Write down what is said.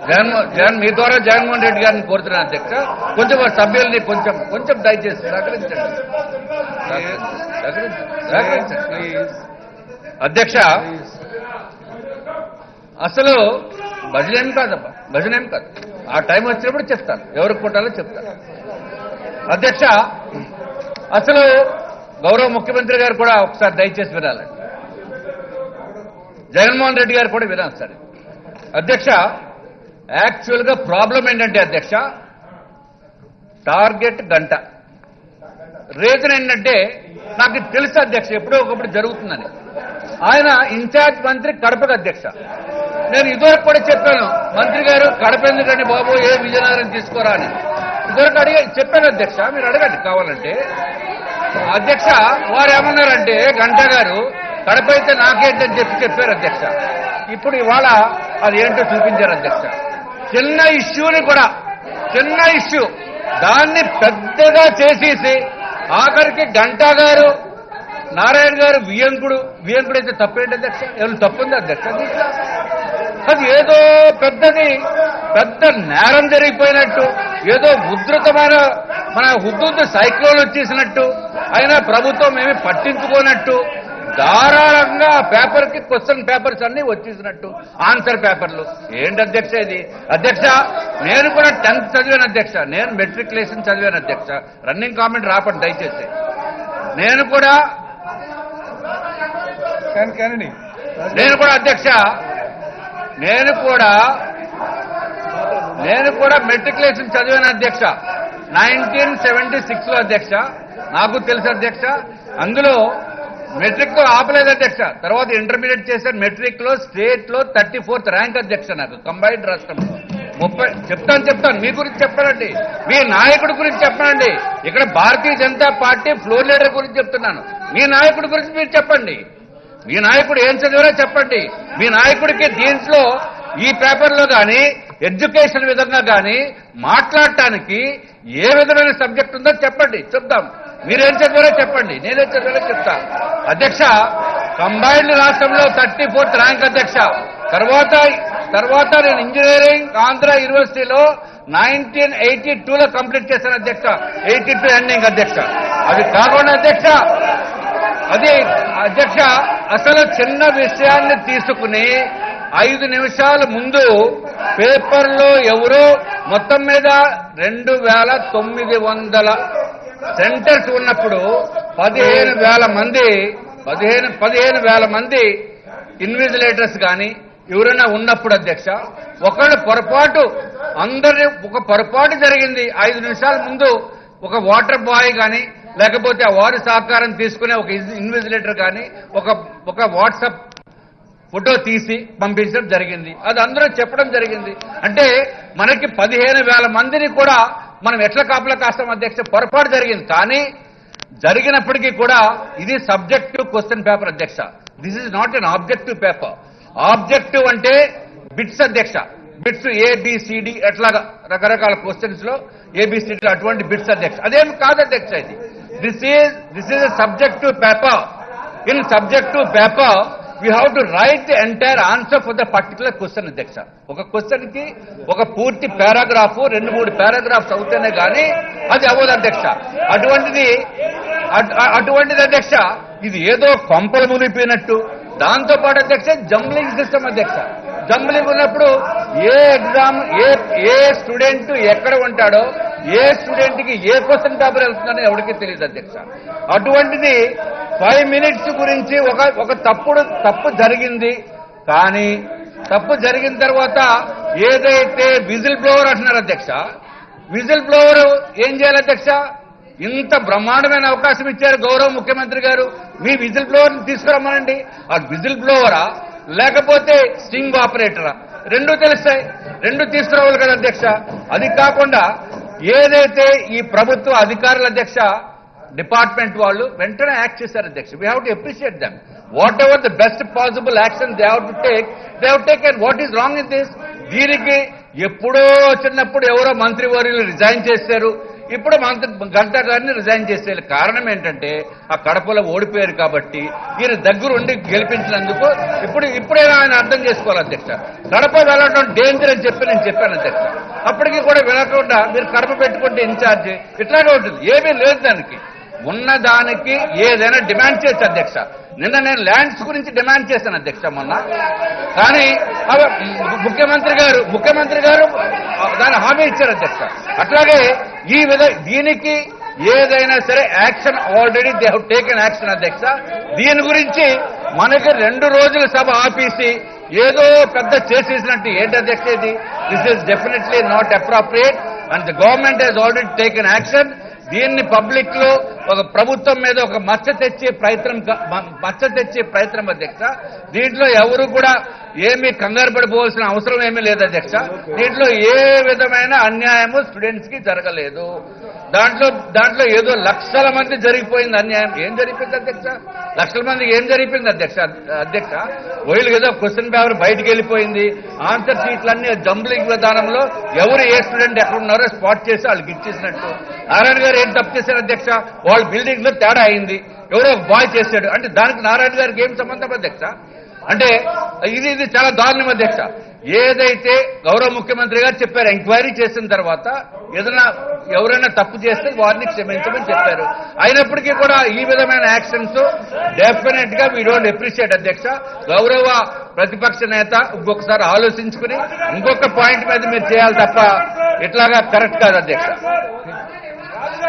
జగన్ మీ ద్వారా జగన్మోహన్ రెడ్డి గారిని కోరుతున్నాను అధ్యక్ష. కొంచెం సభ్యుల్ని కొంచెం దయచేసి సహకరించండి అధ్యక్ష. అసలు భజన ఏం కాదబ్బా, భజన ఏం కాదు. ఆ టైం వచ్చినప్పుడు చెప్తాను, ఎవరికి కొట్టాలో చెప్తాను అధ్యక్ష. అసలు గౌరవ ముఖ్యమంత్రి గారు కూడా ఒకసారి దయచేసి వినాలండి, జగన్మోహన్ రెడ్డి గారు కూడా వినాలి సార్ అధ్యక్ష. యాక్చువల్గా ప్రాబ్లం ఏంటంటే అధ్యక్ష, టార్గెట్ గంట. రీజన్ ఏంటంటే నాకు తెలుసు అధ్యక్ష, ఎప్పుడో ఒకప్పుడు జరుగుతుందని. ఆయన ఇన్ఛార్జ్ మంత్రి కడపకు అధ్యక్ష. నేను ఇదివరకు కూడా చెప్పాను, మంత్రి గారు కడప ఎందుకండి బాబు, ఏ విజయనగరం తీసుకోరా అని ఇదివరకు చెప్పాను అధ్యక్ష. మీరు అడగండి కావాలంటే అధ్యక్ష. వారు ఏమన్నారంటే గంటా గారు కడప అయితే నాకేంటని చెప్పారు అధ్యక్ష. ఇప్పుడు ఇవాళ అది ఏంటో చూపించారు అధ్యక్ష. చిన్న ఇష్యూని కూడా, చిన్న ఇష్యూ దాన్ని పెద్దగా చేసేసి ఆఖరికి గంటా గారు నారాయణ గారు వియంకుడు అయితే తప్పేంటి అధ్యక్ష? ఎవరు తప్పుంది అధ్యక్ష? అది ఏదో పెద్ద నేరం జరిగిపోయినట్టు, ఏదో ఉధృతమైన మన హుద్దుద్దు సైక్లోన్ వచ్చేసినట్టు, అయినా ప్రభుత్వం ఏమి పట్టించుకోనట్టు, ధారాళంగా పేపర్కి క్వశ్చన్ పేపర్స్ అన్ని వచ్చేసినట్టు, ఆన్సర్ పేపర్లు. ఏంటి అధ్యక్ష ఇది? అధ్యక్ష నేను కూడా 10th చదివాను అధ్యక్ష, నేను మెట్రికులేషన్ చదివాను అధ్యక్ష. రన్నింగ్ కామెంట్ రాపండి దయచేసి. నేను కూడా అధ్యక్ష, నేను కూడా మెట్రికులేషన్ చదివాను అధ్యక్ష 1976లో అధ్యక్ష. నాకు తెలుసు అధ్యక్ష. అందులో మెట్రిక్ తో ఆపలేదు అధ్యక్ష. తర్వాత ఇంటర్మీడియట్ చేశాను. మెట్రిక్ లో స్టేట్ లో 34th ర్యాంక్ అధ్యక్ష. నాకు కంబైన్డ్ రాష్ట్రంలో 30. చెప్తాను మీ గురించి చెప్పానండి, మీ నాయకుడి గురించి చెప్పానండి. ఇక్కడ Bharatiya Janata party floor leader గురించి చెప్తున్నాను. మీ నాయకుడి గురించి మీరు చెప్పండి. మీ నాయకుడు ఏం చదివారో చెప్పండి. మీ నాయకుడికి దీంట్లో ఈ పేపర్లో కానీ ఎడ్యుకేషన్ విధంగా కానీ మాట్లాడటానికి ఏ విధమైన సబ్జెక్ట్ ఉందో చెప్పండి, చెప్దాం. మీరేం చదివారో చెప్పండి, నేనేం చదివారో చెప్తా అధ్యక్ష. కంబైన్డ్ రాష్ట్రంలో 34th ర్యాంక్ అధ్యక్ష. తర్వాత నేను ఇంజనీరింగ్ ఆంధ్ర యూనివర్సిటీలో 1982లో కంప్లీట్ చేశాను అధ్యక్ష. 82 ఎండింగ్ అధ్యక్ష. అది కాకుండా అధ్యక్ష, అసలు చిన్న విషయాన్ని తీసుకుని 5 నిమిషాల ముందు పేపర్లో ఎవరో మొత్తం మీద 2900 సెంటర్స్ ఉన్నప్పుడు 15,000 మంది ఇన్విజిలేటర్స్ కానీ ఎవరైనా ఉన్నప్పుడు అధ్యక్ష, ఒకళ్ళు పొరపాటు ఒక పొరపాటు జరిగింది. 5 నిమిషాల ముందు ఒక వాటర్ బాయ్ కానీ లేకపోతే ఆ వారి సహకారం తీసుకునే ఒక ఇన్విజిలేటర్ కానీ ఒక వాట్సాప్ ఫోటో తీసి పంపించడం జరిగింది. అది అందరూ చెప్పడం జరిగింది. అంటే మనకి 15,000 మందిని కూడా మనం ఎట్లా కాపలా కాస్తాం అధ్యక్ష? పొరపాటు జరిగింది. కానీ జరిగినప్పటికీ కూడా ఇది సబ్జెక్టివ్ క్వశ్చన్ పేపర్ అధ్యక్ష. This is not an objective paper. Objective అంటే బిట్స్ అధ్యక్ష. బిట్స్ ఏబిసిడి ఎట్లాగా రకరకాల క్వశ్చన్స్ లో ఏబిసిడి అటువంటి బిట్స్ అధ్యక్ష. అదేమి కాదు అధ్యక్ష. ఇది this is a subjective paper. In subjective paper we have to write the entire answer for the particular question అధ్యక్ష. ఒక క్వశ్చన్ కి ఒక పూర్తి పారాగ్రాఫ్ 2-3 పారాగ్రాఫ్స్ అవుతేనే కానీ అది అవ్వదు అధ్యక్ష. అటువంటిది అధ్యక్ష. ఇది ఏదో కొంపలు మునిగిపోయినట్టు. దాంతోపాటు అధ్యక్ష జంబ్లింగ్ సిస్టమ్ అధ్యక్ష. జంబ్లింగ్ ఉన్నప్పుడు ఏ ఎగ్జామ్ ఏ స్టూడెంట్ ఎక్కడ ఉంటాడో, ఏ స్టూడెంట్ కి ఏ క్వశ్చన్ పేపర్ వెళ్తుందని ఎవరికి తెలియదు అధ్యక్ష. అటువంటిది 5 minutes గురించి ఒక తప్పు జరిగింది. కానీ తప్పు జరిగిన తర్వాత ఏదైతే విజిల్ బ్లోవర్ అంటున్నారు అధ్యక్ష, విజిల్ బ్లోవర్ ఏం చేయాలి అధ్యక్ష? ఇంత బ్రహ్మాండమైన అవకాశం ఇచ్చారు గౌరవ ముఖ్యమంత్రి గారు. మీ విజిల్ బ్లోవర్ని తీసుకురమ్మనండి. ఆ విజిల్ బ్లోవరా లేకపోతే స్టింగ్ ఆపరేటరా? 2 తెలుస్తాయి. 2 తీసుకురావాలి కదా అధ్యక్ష. అది కాకుండా ఏదైతే ఈ ప్రభుత్వ అధికారుల అధ్యక్ష డిపార్ట్మెంట్ వాళ్ళు వెంటనే యాక్ట్ చేశారు అధ్యక్ష. We have to appreciate them. What ever the best possible action they have to take, they have taken. What is wrong in this? దీనికి ఎప్పుడో చిన్నప్పుడు ఎవరో మంత్రివర్యులు రిజైన్ చేశారు. ఇప్పుడు గంటా గారిని రిజైన్ చేసే కారణం ఏంటంటే ఆ కడపలో ఓడిపోయారు కాబట్టి ఈయన దగ్గరుండి గెలిపించినందుకు ఇప్పుడైనా ఆయన అర్థం చేసుకోవాలి అధ్యక్ష. కడప వెళ్ళడం డేంజర్ అని చెప్పి నేను చెప్పాను అధ్యక్ష. అప్పటికి కూడా వెళ్ళకుండా మీరు కడప పెట్టుకుంటే ఇన్ఛార్జ్ ఇట్లాగే ఉంటుంది. ఏమీ లేదు దానికి. ఉన్నదానికి ఏదైనా డిమాండ్ చేయొచ్చు అధ్యక్ష. నిన్న నేను ల్యాండ్స్ గురించి డిమాండ్ చేశాను అధ్యక్ష మొన్న. కానీ ముఖ్యమంత్రి గారు దాని హామీ ఇచ్చారు అధ్యక్ష. అట్లాగే దీనికి ఏదైనా సరే action already they have taken action అధ్యక్ష. దీని గురించి మనకి 2 రోజుల సభ ఆపేసి ఏదో పెద్ద చేసేసినట్టు ఏంటి అధ్యక్ష ఇది? This is definitely not appropriate and the government has already taken action. దీన్ని పబ్లిక్ లో ఒక ప్రభుత్వం మీద ఒక మచ్చ తెచ్చే ప్రయత్నం అధ్యక్ష. దీంట్లో ఎవరు కూడా ఏమీ కంగారు పడిపోవాల్సిన అవసరం ఏమీ లేదు అధ్యక్ష. దీంట్లో ఏ విధమైన అన్యాయము స్టూడెంట్స్ కి జరగలేదు. దాంట్లో ఏదో లక్షల మంది జరిగిపోయింది అన్యాయం. ఏం జరిగిపోయింది అధ్యక్ష? లక్షల మందికి ఏం జరిగిపోయింది అధ్యక్ష? వీళ్ళు ఏదో క్వశ్చన్ పేపర్ బయటకు వెళ్ళిపోయింది, ఆన్సర్ షీట్లన్నీ జంబ్లింగ్ విధానంలో ఎవరు ఏ స్టూడెంట్ ఎక్కడ ఉన్నారో స్పాట్ చేసి వాళ్ళకి ఇచ్చేసినట్టు. నారాయణ గారు ఏం తప్పు చేశారు అధ్యక్ష? వాళ్ళ బిల్డింగ్ లో తేడా అయింది, ఎవరో ఒక బాయ్ చేశాడు అంటే దానికి నారాయణ గారికి ఏం సంబంధం అధ్యక్ష? అంటే ఇది చాలా దారుణం అధ్యక్ష. ఏదైతే గౌరవ ముఖ్యమంత్రి గారు చెప్పారు, ఎంక్వైరీ చేసిన తర్వాత ఏదైనా ఎవరైనా తప్పు చేస్తే వారిని క్షమించమని చెప్పారు. అయినప్పటికీ కూడా ఈ విధమైన యాక్షన్స్ డెఫినెట్ గా వీ డోంట్ అప్రిషియేట్ అధ్యక్ష. గౌరవ ప్రతిపక్ష నేత ఇంకొకసారి ఆలోచించుకుని ఇంకొక పాయింట్ మీద మీరు చేయాలి తప్ప ఇట్లాగా కరెక్ట్ కాదు అధ్యక్ష.